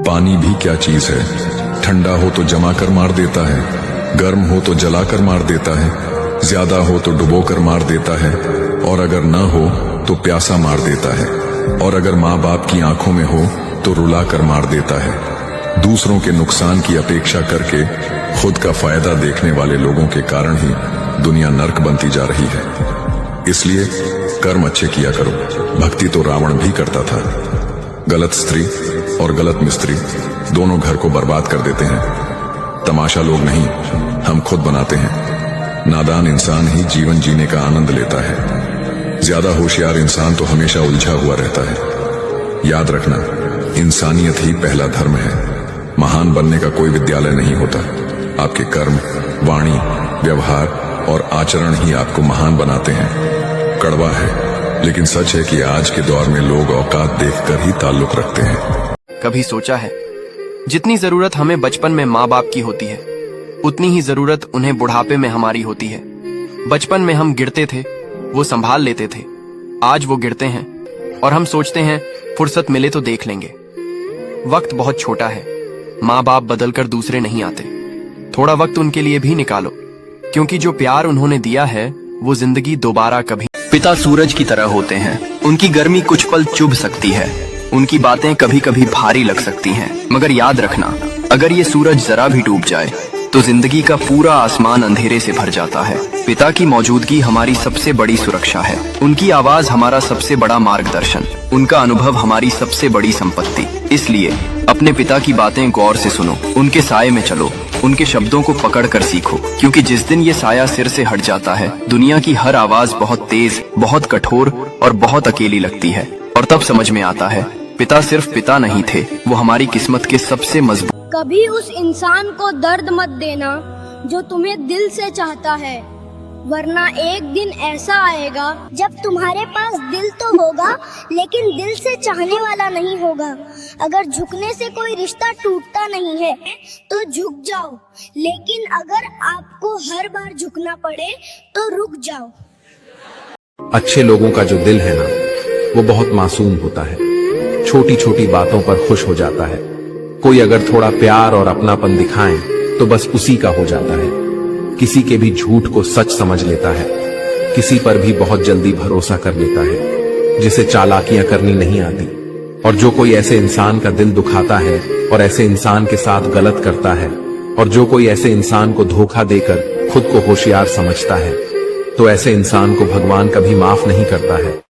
पानी भी क्या चीज है, ठंडा हो तो जमा कर मार देता है, गर्म हो तो जला कर मार देता है, ज्यादा हो तो डुबो कर मार देता है, और अगर ना हो तो प्यासा मार देता है, और अगर माँ बाप की आंखों में हो तो रुला कर मार देता है। दूसरों के नुकसान की अपेक्षा करके खुद का फायदा देखने वाले लोगों के कारण ही दुनिया नर्क बनती जा रही है। इसलिए कर्म अच्छे किया करो। भक्ति तो रावण भी करता था। गलत स्त्री और गलत मिस्त्री दोनों घर को बर्बाद कर देते हैं। तमाशा लोग नहीं, हम खुद बनाते हैं। नादान इंसान ही जीवन जीने का आनंद लेता है। ज्यादा होशियार इंसान तो हमेशा उलझा हुआ रहता है। याद रखना, इंसानियत ही पहला धर्म है। महान बनने का कोई विद्यालय नहीं होता। आपके कर्म, वाणी, व्यवहार और आचरण ही आपको महान बनाते हैं। कड़वा है, लेकिन सच है कि आज के दौर में लोग औकात देखकर ही ताल्लुक रखते हैं। कभी सोचा है, जितनी जरूरत हमें बचपन में माँ बाप की होती है, उतनी ही जरूरत उन्हें बुढ़ापे में हमारी होती है। बचपन में हम गिरते थे, वो संभाल लेते थे। आज वो गिरते हैं और हम सोचते हैं फुर्सत मिले तो देख लेंगे। वक्त बहुत छोटा है। माँ बाप बदलकर दूसरे नहीं आते। थोड़ा वक्त उनके लिए भी निकालो, क्योंकि जो प्यार उन्होंने दिया है वो जिंदगी दोबारा कभी। पिता सूरज की तरह होते हैं। उनकी गर्मी कुछ पल चुभ सकती है, उनकी बातें कभी कभी भारी लग सकती हैं, मगर याद रखना, अगर ये सूरज जरा भी डूब जाए तो जिंदगी का पूरा आसमान अंधेरे से भर जाता है। पिता की मौजूदगी हमारी सबसे बड़ी सुरक्षा है। उनकी आवाज हमारा सबसे बड़ा मार्गदर्शन, उनका अनुभव हमारी सबसे बड़ी संपत्ति। इसलिए अपने पिता की बातें गौर से सुनो, उनके साये में चलो, उनके शब्दों को पकड़ कर सीखो, क्योंकि जिस दिन ये साया सिर से हट जाता है, दुनिया की हर आवाज बहुत तेज, बहुत कठोर और बहुत अकेली लगती है। और तब समझ में आता है, पिता सिर्फ पिता नहीं थे, वो हमारी किस्मत के सबसे मजबूत। कभी उस इंसान को दर्द मत देना जो तुम्हें दिल से चाहता है, वरना एक दिन ऐसा आएगा जब तुम्हारे पास दिल तो होगा लेकिन दिल से चाहने वाला नहीं होगा। अगर झुकने से कोई रिश्ता टूटता नहीं है तो झुक जाओ, लेकिन अगर आपको हर बार झुकना पड़े तो रुक जाओ। अच्छे लोगों का जो दिल है ना, वो बहुत मासूम होता है। छोटी छोटी बातों पर खुश हो जाता है। कोई अगर थोड़ा प्यार और अपनापन दिखाए तो बस उसी का हो जाता है। किसी के भी झूठ को सच समझ लेता है। किसी पर भी बहुत जल्दी भरोसा कर लेता है, जिसे चालाकियां करनी नहीं आती। और जो कोई ऐसे इंसान का दिल दुखाता है और ऐसे इंसान के साथ गलत करता है, और जो कोई ऐसे इंसान को धोखा देकर खुद को होशियार समझता है, तो ऐसे इंसान को भगवान कभी माफ नहीं करता है।